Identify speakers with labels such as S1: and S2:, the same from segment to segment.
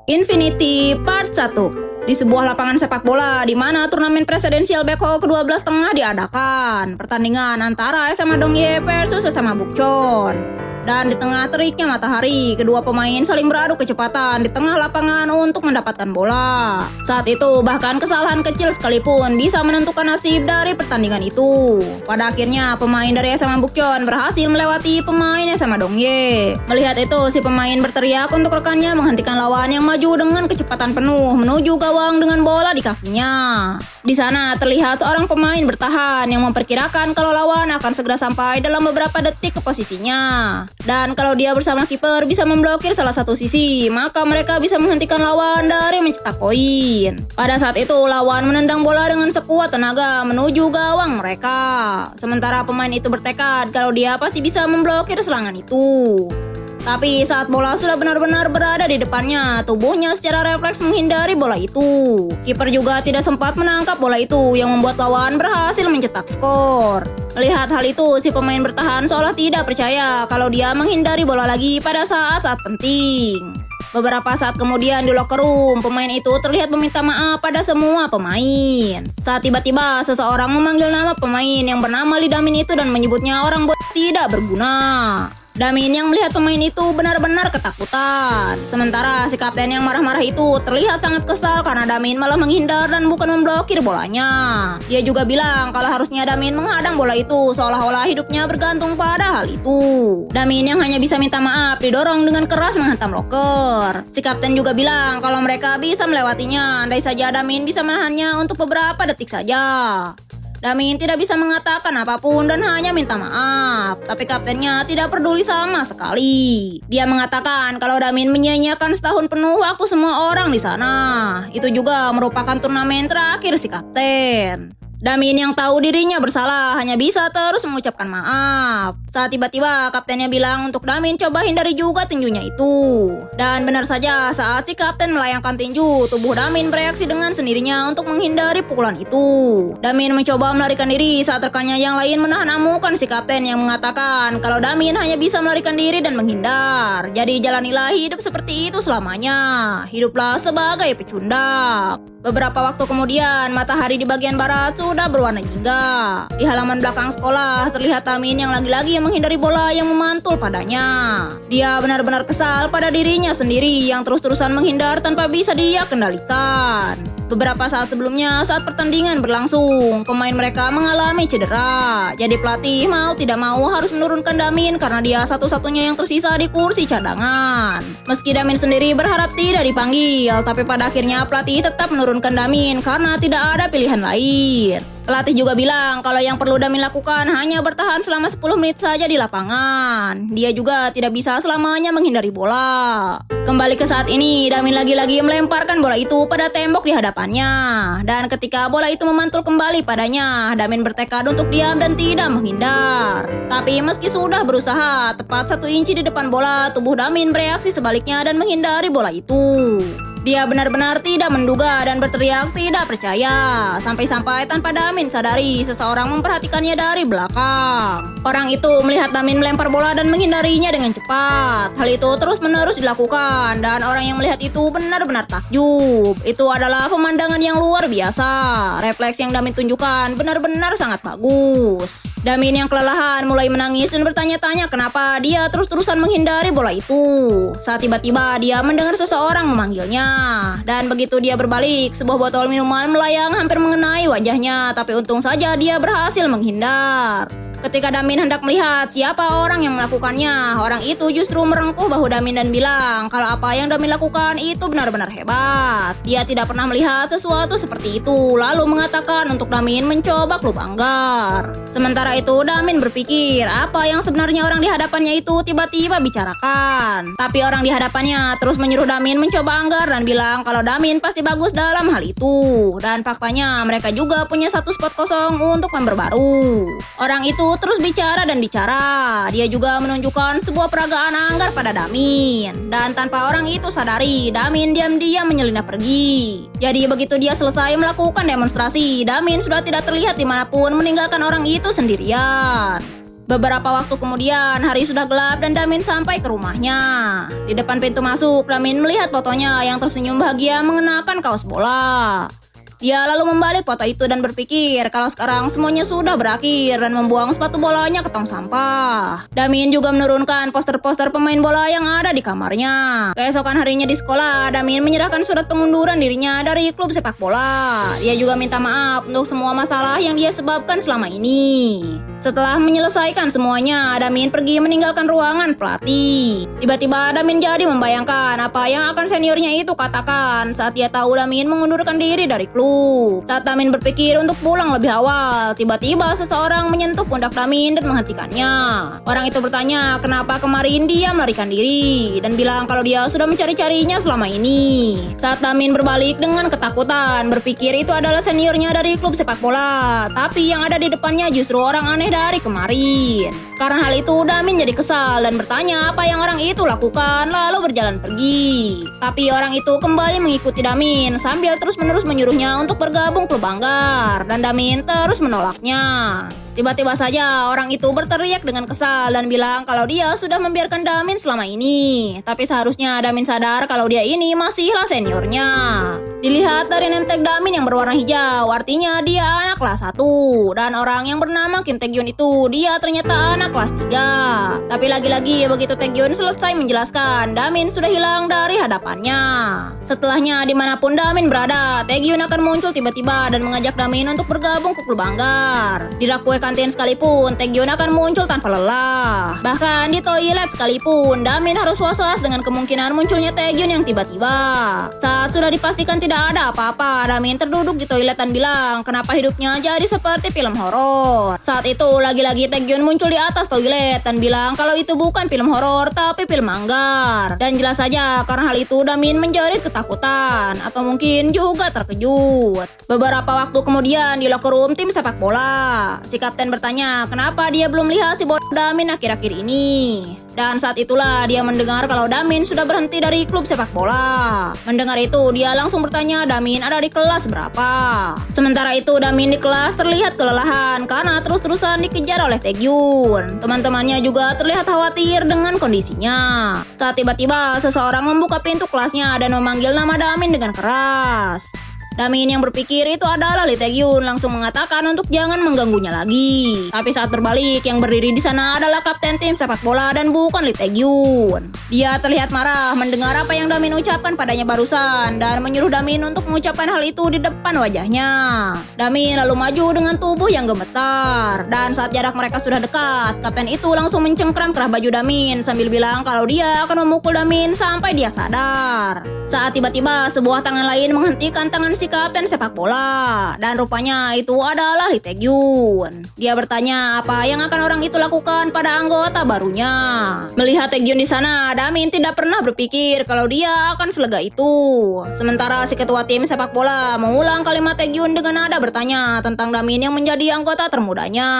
S1: Infinity Part 1. Di sebuah lapangan sepak bola di mana turnamen presidensial Beko ke-12 tengah diadakan. Pertandingan antara SMA Dongye versus SMA Bukchon. Dan di tengah teriknya matahari, kedua pemain saling beradu kecepatan di tengah lapangan untuk mendapatkan bola. Saat itu bahkan kesalahan kecil sekalipun bisa menentukan nasib dari pertandingan itu. Pada akhirnya pemain dari SMA Bukchon berhasil melewati pemain SMA Dongye. Melihat itu si pemain berteriak untuk rekannya menghentikan lawan yang maju dengan kecepatan penuh menuju gawang dengan bola di kakinya. Di sana terlihat seorang pemain bertahan yang memperkirakan kalau lawan akan segera sampai dalam beberapa detik ke posisinya. Dan kalau dia bersama kiper bisa memblokir salah satu sisi, maka mereka bisa menghentikan lawan dari mencetak poin. Pada saat itu lawan menendang bola dengan sekuat tenaga menuju gawang mereka. Sementara pemain itu bertekad kalau dia pasti bisa memblokir serangan itu. Tapi saat bola sudah benar-benar berada di depannya, tubuhnya secara refleks menghindari bola itu. Kiper juga tidak sempat menangkap bola itu yang membuat lawan berhasil mencetak skor. Melihat hal itu, si pemain bertahan seolah tidak percaya kalau dia menghindari bola lagi pada saat-saat penting. Beberapa saat kemudian di locker room, pemain itu terlihat meminta maaf pada semua pemain. Saat tiba-tiba seseorang memanggil nama pemain yang bernama Lee Damin itu dan menyebutnya orang tidak berguna. Damin yang melihat pemain itu benar-benar ketakutan. Sementara si kapten yang marah-marah itu terlihat sangat kesal karena Damin malah menghindar dan bukan memblokir bolanya. Dia juga bilang kalau harusnya Damin menghadang bola itu seolah-olah hidupnya bergantung pada hal itu. Damin yang hanya bisa minta maaf didorong dengan keras menghantam loker. Si kapten juga bilang kalau mereka bisa melewatinya andai saja Damin bisa menahannya untuk beberapa detik saja. Damin tidak bisa mengatakan apapun dan hanya minta maaf. Tapi kaptennya tidak peduli sama sekali. Dia mengatakan kalau Damin menyia-nyiakan setahun penuh waktu semua orang di sana. Itu juga merupakan turnamen terakhir si kapten. Damin yang tahu dirinya bersalah hanya bisa terus mengucapkan maaf. Saat tiba-tiba kaptennya bilang untuk Damin coba hindari juga tinjunya itu. Dan benar saja saat si kapten melayangkan tinju, tubuh Damin bereaksi dengan sendirinya untuk menghindari pukulan itu. Damin mencoba melarikan diri saat rekannya yang lain menahan amukan si kapten yang mengatakan kalau Damin hanya bisa melarikan diri dan menghindar. Jadi jalanilah hidup seperti itu selamanya. Hiduplah sebagai pecundang. Beberapa waktu kemudian, matahari di bagian barat sudah berwarna jingga. Di halaman belakang sekolah, terlihat Damin yang lagi-lagi menghindari bola yang memantul padanya. Dia benar-benar kesal pada dirinya sendiri yang terus-terusan menghindar tanpa bisa dia kendalikan. Beberapa saat sebelumnya, saat pertandingan berlangsung, pemain mereka mengalami cedera. Jadi pelatih mau tidak mau harus menurunkan Damin karena dia satu-satunya yang tersisa di kursi cadangan. Meski Damin sendiri berharap tidak dipanggil, tapi pada akhirnya pelatih tetap menurunkan Damin karena tidak ada pilihan lain. Pelatih juga bilang kalau yang perlu Damin lakukan hanya bertahan selama 10 menit saja di lapangan. Dia juga tidak bisa selamanya menghindari bola. Kembali ke saat ini, Damin lagi-lagi melemparkan bola itu pada tembok di hadapannya. Dan ketika bola itu memantul kembali padanya, Damin bertekad untuk diam dan tidak menghindar. Tapi meski sudah berusaha, tepat 1 inci di depan bola, tubuh Damin bereaksi sebaliknya dan menghindari bola itu. Dia benar-benar tidak menduga dan berteriak tidak percaya. Sampai-sampai tanpa Damin sadari, seseorang memperhatikannya dari belakang. Orang itu melihat Damin melempar bola dan menghindarinya dengan cepat. Hal itu terus-menerus dilakukan dan orang yang melihat itu benar-benar takjub. Itu adalah pemandangan yang luar biasa. Refleks yang Damin tunjukkan benar-benar sangat bagus. Damin yang kelelahan mulai menangis dan bertanya-tanya kenapa dia terus-terusan menghindari bola itu. Saat tiba-tiba dia mendengar seseorang memanggilnya. Dan begitu dia berbalik, sebuah botol minuman melayang hampir mengenai wajahnya, tapi untung saja dia berhasil menghindar. Ketika Damin hendak melihat siapa orang yang melakukannya, orang itu justru merengkuh bahu Damin dan bilang kalau apa yang Damin lakukan itu benar-benar hebat. Dia tidak pernah melihat sesuatu seperti itu, lalu mengatakan untuk Damin mencoba klub anggar. Sementara itu Damin berpikir apa yang sebenarnya orang di hadapannya itu tiba-tiba bicarakan. Tapi orang di hadapannya terus menyuruh Damin mencoba anggar dan bilang kalau Damin pasti bagus dalam hal itu. Dan faktanya mereka juga punya 1 spot kosong untuk member baru. Orang itu terus bicara dan bicara. Dia juga menunjukkan sebuah peragaan anggar pada Damin. Dan tanpa orang itu sadari, Damin diam-diam menyelinap pergi. Jadi begitu dia selesai melakukan demonstrasi, Damin sudah tidak terlihat dimanapun meninggalkan orang itu sendirian. Beberapa waktu kemudian, hari sudah gelap dan Damin sampai ke rumahnya. Di depan pintu masuk, Damin melihat fotonya yang tersenyum bahagia mengenakan kaos bola. Dia lalu membalik foto itu dan berpikir kalau sekarang semuanya sudah berakhir dan membuang sepatu bolanya ke tong sampah. Damin juga menurunkan poster-poster pemain bola yang ada di kamarnya. Keesokan harinya di sekolah, Damin menyerahkan surat pengunduran dirinya dari klub sepak bola. Dia juga minta maaf untuk semua masalah yang dia sebabkan selama ini. Setelah menyelesaikan semuanya, Damin pergi meninggalkan ruangan pelatih. Tiba-tiba Damin jadi membayangkan apa yang akan seniornya itu katakan saat dia tahu Damin mengundurkan diri dari klub. Saat Damin berpikir untuk pulang lebih awal, tiba-tiba seseorang menyentuh pundak Damin dan menghentikannya. Orang itu bertanya kenapa kemarin dia melarikan diri dan bilang kalau dia sudah mencari-carinya selama ini. Saat Damin berbalik dengan ketakutan, berpikir itu adalah seniornya dari klub sepak bola, tapi yang ada di depannya justru orang aneh dari kemarin. Karena hal itu, Damin jadi kesal dan bertanya apa yang orang itu lakukan, lalu berjalan pergi. Tapi orang itu kembali mengikuti Damin sambil terus-menerus menyuruhnya untuk bergabung klub Anggar, dan Damin terus menolaknya. Tiba-tiba saja orang itu berteriak dengan kesal dan bilang kalau dia sudah membiarkan Damin selama ini. Tapi seharusnya Damin sadar kalau dia ini masihlah seniornya. Dilihat dari name tag Damin yang berwarna hijau, artinya dia anak kelas 1. Dan orang yang bernama Kim Taekyun itu, dia ternyata anak kelas 3. Tapi lagi-lagi begitu Taekyun selesai menjelaskan, Damin sudah hilang dari hadapannya. Setelahnya dimanapun Damin berada, Taekyun akan muncul tiba-tiba dan mengajak Damin untuk bergabung ke klub Anggar. Di rak kue kantin sekalipun, Taekyun akan muncul tanpa lelah. Bahkan di toilet sekalipun, Damin harus was-was dengan kemungkinan munculnya Taekyun yang tiba-tiba. Saat sudah dipastikan tidak ada apa-apa, Damin terduduk di toilet dan bilang kenapa hidupnya jadi seperti film horor. Saat itu lagi-lagi Taekyun muncul di atas toilet dan bilang kalau itu bukan film horor tapi film Anggar. Dan jelas saja karena hal itu Damin menjerit ketakutan atau mungkin juga terkejut. Beberapa waktu kemudian di locker room tim sepak bola, si kapten bertanya kenapa dia belum lihat si bodoh Damin akhir-akhir ini. Dan saat itulah dia mendengar kalau Damin sudah berhenti dari klub sepak bola. Mendengar itu dia langsung bertanya Damin ada di kelas berapa. Sementara itu Damin di kelas terlihat kelelahan karena terus-terusan dikejar oleh Taekyun. Teman-temannya juga terlihat khawatir dengan kondisinya. Saat tiba-tiba seseorang membuka pintu kelasnya dan memanggil nama Damin dengan keras. Damin yang berpikir itu adalah Lee Taekyun langsung mengatakan untuk jangan mengganggunya lagi. Tapi saat berbalik, yang berdiri di sana adalah kapten tim sepak bola dan bukan Lee Taekyun. Dia terlihat marah mendengar apa yang Damin ucapkan padanya barusan dan menyuruh Damin untuk mengucapkan hal itu di depan wajahnya. Damin lalu maju dengan tubuh yang gemetar dan saat jarak mereka sudah dekat, kapten itu langsung mencengkram kerah baju Damin sambil bilang kalau dia akan memukul Damin sampai dia sadar. Saat tiba-tiba sebuah tangan lain menghentikan tangan si kapten sepak bola dan rupanya itu adalah Lee Taekyun. Dia bertanya apa yang akan orang itu lakukan pada anggota barunya. Melihat Taekyun di sana, Damin tidak pernah berpikir kalau dia akan selega itu. Sementara si ketua tim sepak bola mengulang kalimat Taekyun dengan nada bertanya tentang Damin yang menjadi anggota termudanya.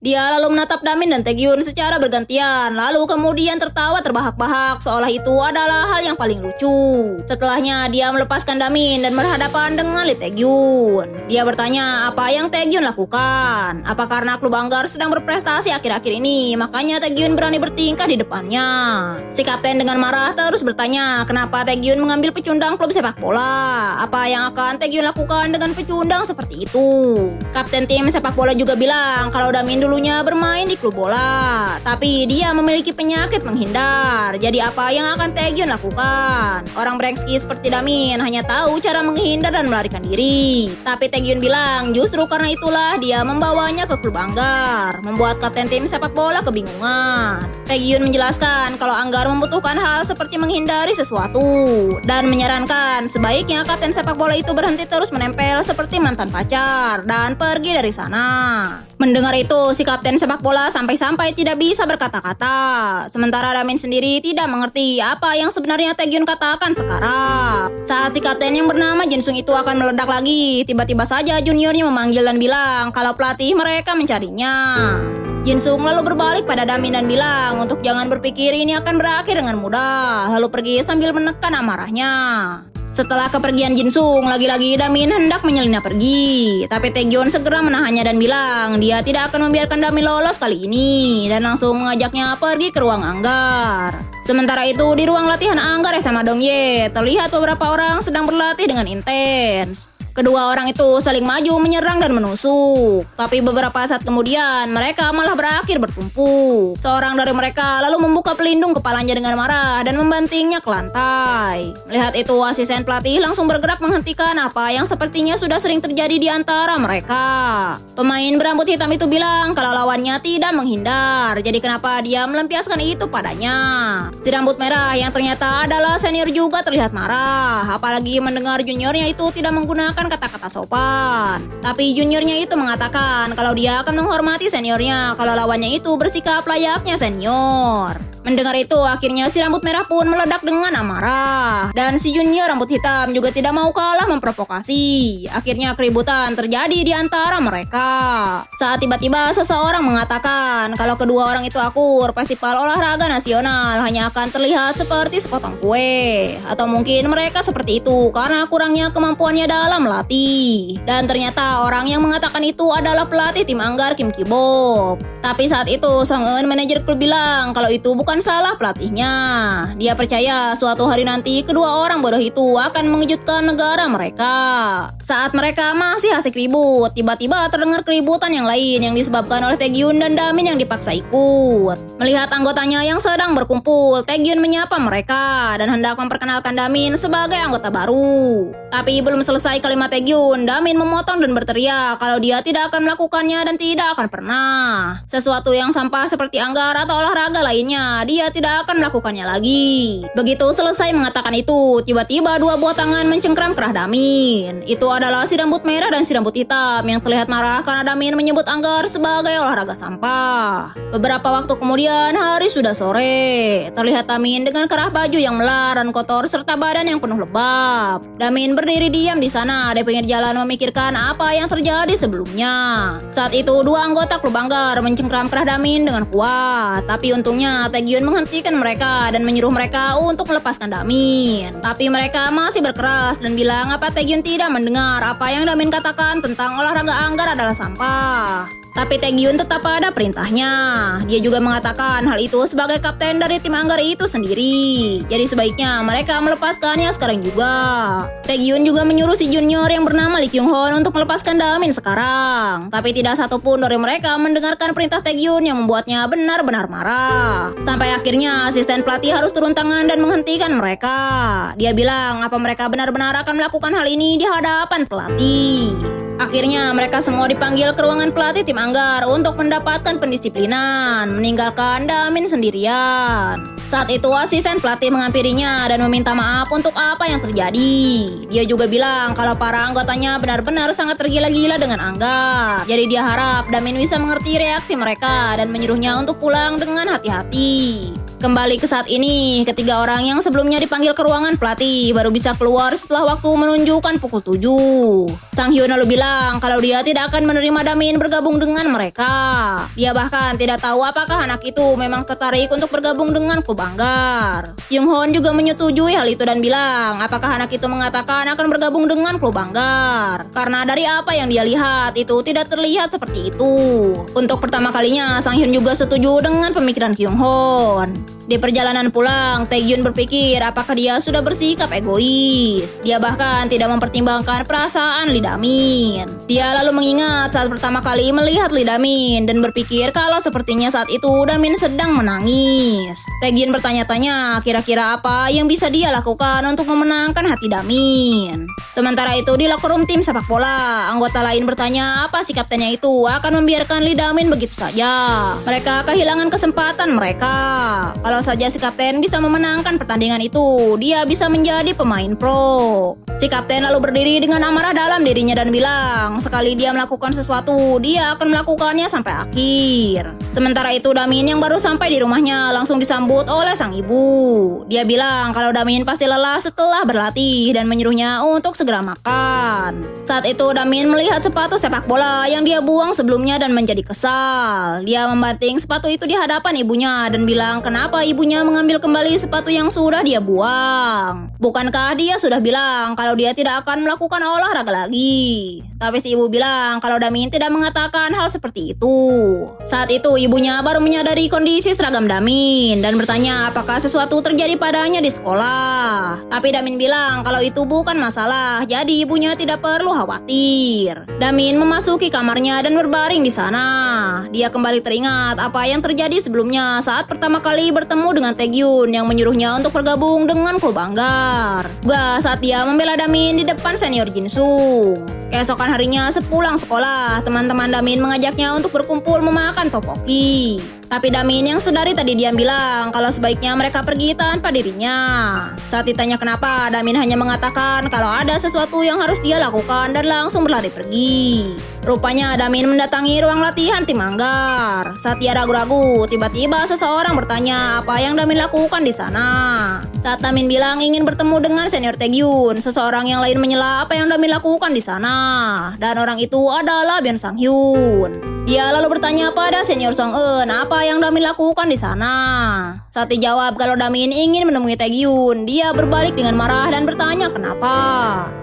S1: Dia lalu menatap Damin dan Taekyun secara bergantian, lalu kemudian tertawa terbahak-bahak seolah itu adalah hal yang paling lucu. Setelahnya dia melepaskan Damin dan berhadapan dengan Lee Taekyun. Dia bertanya apa yang Taekyun lakukan. Apa karena klub Anggar sedang berprestasi akhir-akhir ini, makanya Taekyun berani bertingkah di depannya. Si kapten dengan marah terus bertanya kenapa Taekyun mengambil pecundang klub sepak bola. Apa yang akan Taekyun lakukan dengan pecundang seperti itu. Kapten tim sepak bola juga bilang kalau Damin dulunya bermain di klub bola, tapi dia memiliki penyakit menghindar. Jadi apa yang akan Taekyun lakukan? Orang brengsek seperti Damin hanya tahu cara menghindar dan melarikan diri. Tapi Taekyun bilang justru karena itulah dia membawanya ke klub Anggar, membuat kapten tim sepak bola kebingungan. Taekyun menjelaskan kalau Anggar membutuhkan hal seperti menghindari sesuatu dan menyarankan sebaiknya kapten sepak bola itu berhenti terus menempel seperti mantan pacar dan pergi dari sana. Mendengar itu, si kapten sepak bola sampai-sampai tidak bisa berkata-kata. Sementara Damin sendiri tidak mengerti apa yang sebenarnya Taekyun katakan sekarang. Saat si kapten yang bernama Jinsung itu akan meledak lagi, tiba-tiba saja juniornya memanggil dan bilang kalau pelatih mereka mencarinya. Jinsung lalu berbalik pada Damin dan bilang untuk jangan berpikir ini akan berakhir dengan mudah, lalu pergi sambil menekan amarahnya. Setelah kepergian Jinsung, lagi-lagi Damin hendak menyelinap pergi. Tapi Taegyeon segera menahannya dan bilang dia tidak akan membiarkan Damin lolos kali ini dan langsung mengajaknya pergi ke ruang anggar. Sementara itu di ruang latihan anggar SMA Dongye terlihat beberapa orang sedang berlatih dengan intens. Kedua orang itu saling maju menyerang dan menusuk. Tapi beberapa saat kemudian mereka malah berakhir bertumpu. Seorang dari mereka lalu membuka pelindung kepalanya dengan marah dan membantingnya ke lantai. Melihat itu asisten pelatih langsung bergerak menghentikan apa yang sepertinya sudah sering terjadi di antara mereka. Pemain berambut hitam itu bilang kalau lawannya tidak menghindar. Jadi kenapa dia melampiaskan itu padanya? Si rambut merah yang ternyata adalah senior juga terlihat marah. Apalagi mendengar juniornya itu tidak menggunakan kata-kata sopan. Tapi juniornya itu mengatakan kalau dia akan menghormati seniornya kalau lawannya itu bersikap layaknya senior. Mendengar itu, akhirnya si rambut merah pun meledak dengan amarah. Dan si junior rambut hitam juga tidak mau kalah memprovokasi. Akhirnya keributan terjadi di antara mereka. Saat tiba-tiba seseorang mengatakan kalau kedua orang itu akur, festival olahraga nasional hanya akan terlihat seperti sepotong kue. Atau mungkin mereka seperti itu karena kurangnya kemampuannya dalam melatih. Dan ternyata orang yang mengatakan itu adalah pelatih tim anggar Kim Ki-bop. Tapi saat itu Song Eun, manajer klub, bilang kalau itu bukan salah pelatihnya. Dia percaya suatu hari nanti kedua orang bodoh itu akan mengejutkan negara mereka. Saat mereka masih asik ribut, tiba-tiba terdengar keributan yang lain yang disebabkan oleh Taegyeon dan Damin yang dipaksa ikut. Melihat anggotanya yang sedang berkumpul, Taegyeon menyapa mereka dan hendak memperkenalkan Damin sebagai anggota baru. Tapi belum selesai kalimat Taegyeon, Damin memotong dan berteriak kalau dia tidak akan melakukannya dan tidak akan pernah. Sesuatu yang sampah seperti anggar atau olahraga lainnya, dia tidak akan melakukannya lagi. Begitu selesai mengatakan itu, tiba-tiba dua buah tangan mencengkram kerah Damin. Itu adalah si rambut merah dan si rambut hitam yang terlihat marah karena Damin menyebut anggar sebagai olahraga sampah. Beberapa waktu kemudian, hari sudah sore. Terlihat Damin dengan kerah baju yang melar dan kotor serta badan yang penuh lebab. Damin berdiri diam di sana di pinggir jalan memikirkan apa yang terjadi sebelumnya. Saat itu dua anggota klub anggar mencengkram kerah Damin dengan kuat. Tapi untungnya Taegyeon menghentikan mereka dan menyuruh mereka untuk melepaskan Damin. Tapi mereka masih berkeras dan bilang apa Taegyeon tidak mendengar apa yang Damin katakan tentang olahraga anggar adalah sampah. Tapi Taegyeon tetap pada perintahnya. Dia juga mengatakan hal itu sebagai kapten dari tim anggar itu sendiri. Jadi sebaiknya mereka melepaskannya sekarang juga. Taegyeon juga menyuruh si junior yang bernama Lee Kyung-hoon untuk melepaskan Damin sekarang. Tapi tidak satupun dari mereka mendengarkan perintah Taegyeon yang membuatnya benar-benar marah. Sampai akhirnya asisten pelatih harus turun tangan dan menghentikan mereka. Dia bilang apa mereka benar-benar akan melakukan hal ini di hadapan pelatih. Akhirnya mereka semua dipanggil ke ruangan pelatih tim anggar untuk mendapatkan pendisiplinan, meninggalkan Damin sendirian. Saat itu asisten pelatih menghampirinya dan meminta maaf untuk apa yang terjadi. Dia juga bilang kalau para anggotanya benar-benar sangat tergila-gila dengan anggar. Jadi dia harap Damin bisa mengerti reaksi mereka dan menyuruhnya untuk pulang dengan hati-hati. Kembali ke saat ini, ketiga orang yang sebelumnya dipanggil ke ruangan pelatih baru bisa keluar setelah waktu menunjukkan pukul 7. Sang Hyun lalu bilang kalau dia tidak akan menerima Damin bergabung dengan mereka. Dia bahkan tidak tahu apakah anak itu memang tertarik untuk bergabung dengan klub anggar. Kyung-hoon juga menyetujui hal itu dan bilang apakah anak itu mengatakan akan bergabung dengan klub anggar. Karena dari apa yang dia lihat itu tidak terlihat seperti itu. Untuk pertama kalinya, Sang Hyun juga setuju dengan pemikiran Kyung-hoon. Di perjalanan pulang, Taegyeon berpikir apakah dia sudah bersikap egois. Dia bahkan tidak mempertimbangkan perasaan Lee Damin. Dia lalu mengingat saat pertama kali melihat Lee Damin dan berpikir kalau sepertinya saat itu Damin sedang menangis. Taegyeon bertanya-tanya kira-kira apa yang bisa dia lakukan untuk memenangkan hati Damin. Sementara itu di locker room tim sepak bola, anggota lain bertanya apa si kaptennya itu akan membiarkan Lee Damin begitu saja. Mereka kehilangan kesempatan mereka. Kalau saja si kapten bisa memenangkan pertandingan itu, dia bisa menjadi pemain pro. Si kapten lalu berdiri dengan amarah dalam dirinya dan bilang, sekali dia melakukan sesuatu, dia akan melakukannya sampai akhir. Sementara itu Damin yang baru sampai di rumahnya langsung disambut oleh sang ibu. Dia bilang kalau Damin pasti lelah setelah berlatih dan menyuruhnya untuk segera makan. Saat itu Damin melihat sepatu sepak bola yang dia buang sebelumnya dan menjadi kesal. Dia membanting sepatu itu di hadapan ibunya dan bilang kenapa ibunya mengambil kembali sepatu yang sudah dia buang. Bukankah dia sudah bilang kalau dia tidak akan melakukan olahraga lagi? Tapi si ibu bilang kalau Damin tidak mengatakan hal seperti itu. Saat itu ibunya baru menyadari kondisi seragam Damin dan bertanya apakah sesuatu terjadi padanya di sekolah. Tapi Damin bilang kalau itu bukan masalah, jadi ibunya tidak perlu khawatir. Damin memasuki kamarnya dan berbaring di sana. Dia kembali teringat apa yang terjadi sebelumnya saat pertama kali bertemu dengan Taegyun yang menyuruhnya untuk bergabung dengan klub Anggar. Juga saat dia membela Damin di depan senior Jinsung. Keesokan harinya sepulang sekolah, teman-teman Damin mengajaknya untuk berkumpul memakan tteokbokki. Tapi Damin yang sedari tadi diam bilang kalau sebaiknya mereka pergi tanpa dirinya. Saat ditanya kenapa, Damin hanya mengatakan kalau ada sesuatu yang harus dia lakukan dan langsung berlari pergi. Rupanya Damin mendatangi ruang latihan tim Anggar. Saat dia ragu-ragu, tiba-tiba seseorang bertanya apa yang Damin lakukan di sana. Saat Damin bilang ingin bertemu dengan senior Taegyun, seseorang yang lain menyela apa yang Damin lakukan di sana. Dan orang itu adalah Byun Sang-hyun. Dia lalu bertanya pada senior Song-eun apa yang Damin lakukan di sana. Saat dijawab kalau Damin ingin menemui Taegyun, dia berbalik dengan marah dan bertanya kenapa.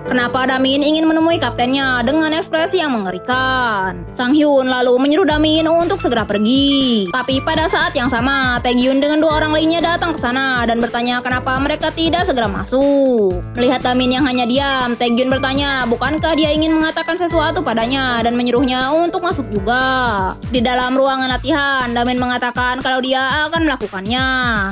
S1: Kenapa Damin ingin menemui kaptennya dengan ekspresi yang mengerikan. Sang-hyun lalu menyuruh Damin untuk segera pergi. Tapi pada saat yang sama, Taegyun dengan dua orang lainnya datang ke sana dan bertanya kenapa mereka tidak segera masuk. Melihat Damin yang hanya diam, Taegyun bertanya bukankah dia ingin mengatakan sesuatu padanya dan menyuruhnya untuk masuk juga. Di dalam ruangan latihan, Damin mengatakan kalau dia akan melakukannya.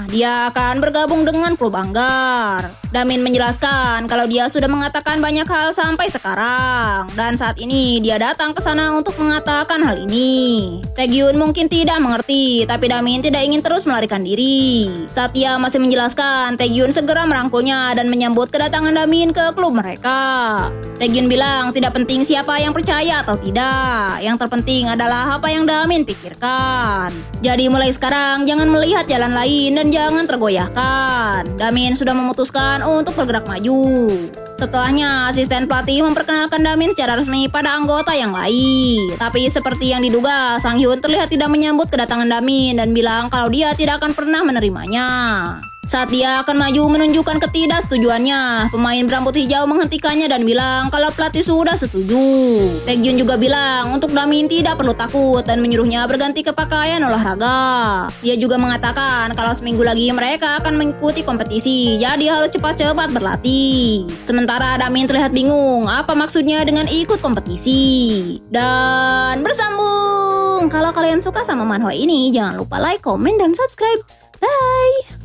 S1: Dia akan bergabung dengan klub Anggar. Damin menjelaskan kalau dia sudah mengatakan banyak hal sampai sekarang. Dan saat ini dia datang ke sana untuk mengatakan hal ini. Taegyun mungkin tidak mengerti, tapi Damin tidak ingin terus melarikan diri. Saat dia masih menjelaskan, Taegyun segera merangkulnya dan menyambut kedatangan Damin ke klub mereka. Taegyun bilang tidak penting siapa yang percaya atau tidak. Yang terpenting adalah apa yang Damin pikirkan. Jadi mulai sekarang jangan melihat jalan lain dan jangan tergoyahkan. Damin sudah memutuskan untuk bergerak maju. Setelahnya, asisten pelatih memperkenalkan Damin secara resmi pada anggota yang lain. Tapi seperti yang diduga, Sang-hyun terlihat tidak menyambut kedatangan Damin dan bilang kalau dia tidak akan pernah menerimanya. Saat dia akan maju menunjukkan ketidaksetujuannya, pemain berambut hijau menghentikannya dan bilang kalau pelatih sudah setuju. Taegyun juga bilang untuk Damin tidak perlu takut dan menyuruhnya berganti ke pakaian olahraga. Dia juga mengatakan kalau seminggu lagi mereka akan mengikuti kompetisi, jadi harus cepat-cepat berlatih. Sementara Damin terlihat bingung apa maksudnya dengan ikut kompetisi. Dan bersambung! Kalau kalian suka sama manhwa ini, jangan lupa like, komen, dan subscribe. Bye!